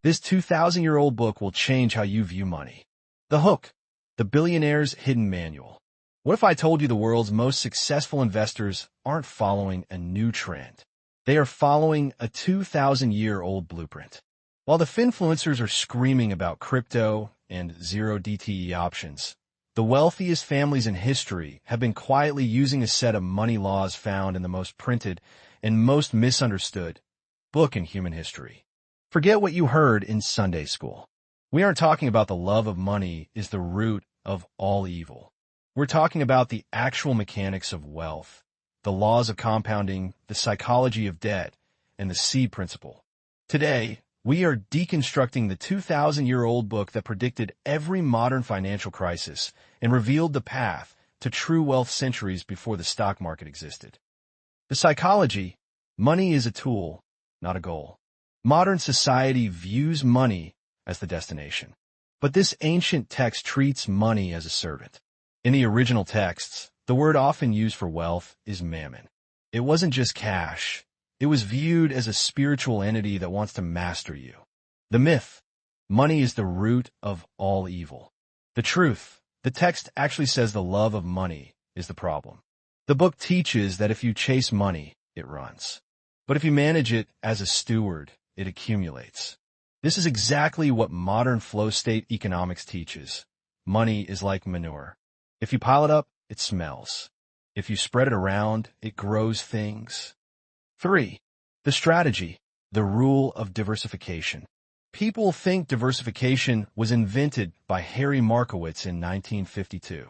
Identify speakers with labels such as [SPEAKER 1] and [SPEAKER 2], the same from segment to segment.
[SPEAKER 1] This 2,000-year-old book will change how you view money. The Hook, the Billionaires' Hidden Manual. What if I told you the world's most successful investors aren't following a new trend? They are following a 2,000-year-old blueprint. While the finfluencers are screaming about crypto and zero DTE options, the wealthiest families in history have been quietly using a set of money laws found in the most printed and most misunderstood book in human history. Forget what you heard in Sunday school. We aren't talking about the love of money is the root of all evil. We're talking about the actual mechanics of wealth, the laws of compounding, the psychology of debt, and the seed principle. Today, we are deconstructing the 2,000-year-old book that predicted every modern financial crisis and revealed the path to true wealth centuries before the stock market existed. The psychology: money is a tool, not a goal. Modern society views money as the destination, but this ancient text treats money as a servant. In the original texts, the word often used for wealth is mammon. It wasn't just cash. It was viewed as a spiritual entity that wants to master you. The myth: money is the root of all evil. The truth: the text actually says the love of money is the problem. The book teaches that if you chase money, it runs. But if you manage it as a steward, it accumulates. This is exactly what modern flow-state economics teaches. Money is like manure. If you pile it up, it smells. If you spread it around, it grows things. 3. The strategy: the rule of diversification. People think diversification was invented by Harry Markowitz in 1952.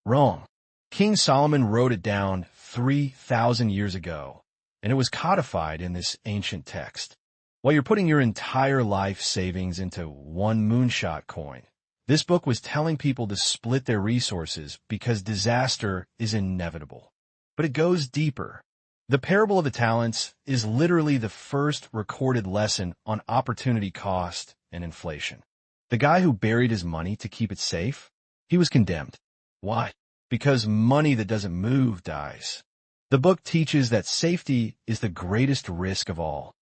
[SPEAKER 1] Wrong. King Solomon wrote it down 3,000 years ago, and it was codified in this ancient text. While you're putting your entire life savings into one moonshot coin, this book was telling people to split their resources because disaster is inevitable. But it goes deeper. The parable of the talents is literally the first recorded lesson on opportunity cost and inflation. The guy who buried his money to keep it safe, he was condemned. Why? Because money that doesn't move dies. The book teaches that safety is the greatest risk of all.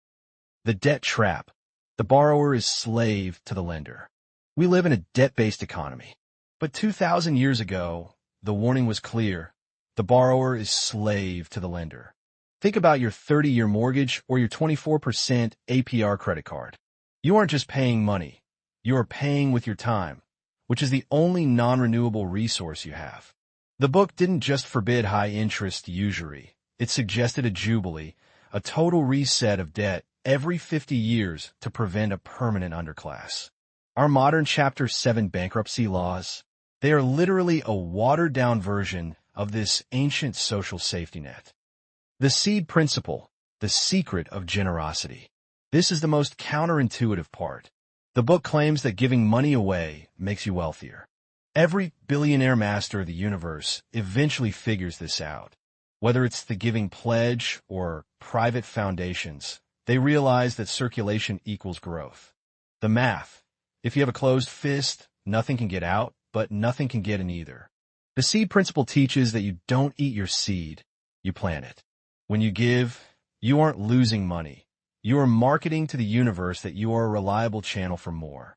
[SPEAKER 1] The debt trap: the borrower is slave to the lender. We live in a debt-based economy. But 2,000 years ago, the warning was clear: the borrower is slave to the lender. Think about your 30-year mortgage or your 24% APR credit card. You aren't just paying money. You are paying with your time, which is the only non-renewable resource you have. The book didn't just forbid high-interest usury. It suggested a jubilee, a total reset of debt every 50 years to prevent a permanent underclass. Our modern Chapter 7 bankruptcy laws, they are literally a watered-down version of this ancient social safety net. The seed principle: the secret of generosity. This is the most counterintuitive part. The book claims that giving money away makes you wealthier. Every billionaire master of the universe eventually figures this out. Whether it's the Giving Pledge or private foundations, they realize that circulation equals growth. The math: if you have a closed fist, nothing can get out, but nothing can get in either. The seed principle teaches that you don't eat your seed, you plant it. When you give, you aren't losing money. You are marketing to the universe that you are a reliable channel for more.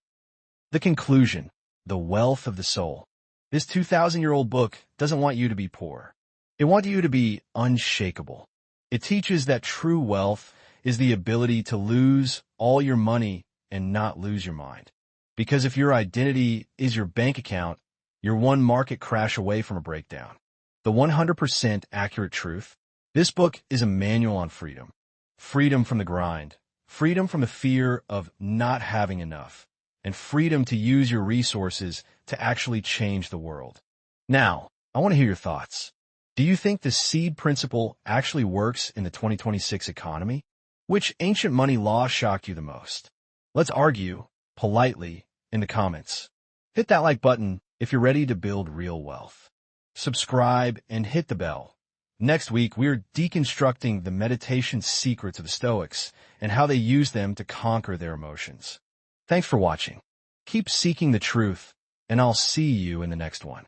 [SPEAKER 1] The conclusion: the wealth of the soul. This 2,000-year-old book doesn't want you to be poor. It wants you to be unshakable. It teaches that true wealth is the ability to lose all your money and not lose your mind. Because if your identity is your bank account, you're one market crash away from a breakdown. The 100% accurate truth: this book is a manual on freedom. Freedom from the grind, freedom from the fear of not having enough, and freedom to use your resources to actually change the world. Now, I want to hear your thoughts. Do you think the seed principle actually works in the 2026 economy? Which ancient money law shocked you the most? Let's argue, politely, in the comments. Hit that like button if you're ready to build real wealth. Subscribe and hit the bell. Next week, we're deconstructing the meditation secrets of the Stoics and how they use them to conquer their emotions. Thanks for watching. Keep seeking the truth, and I'll see you in the next one.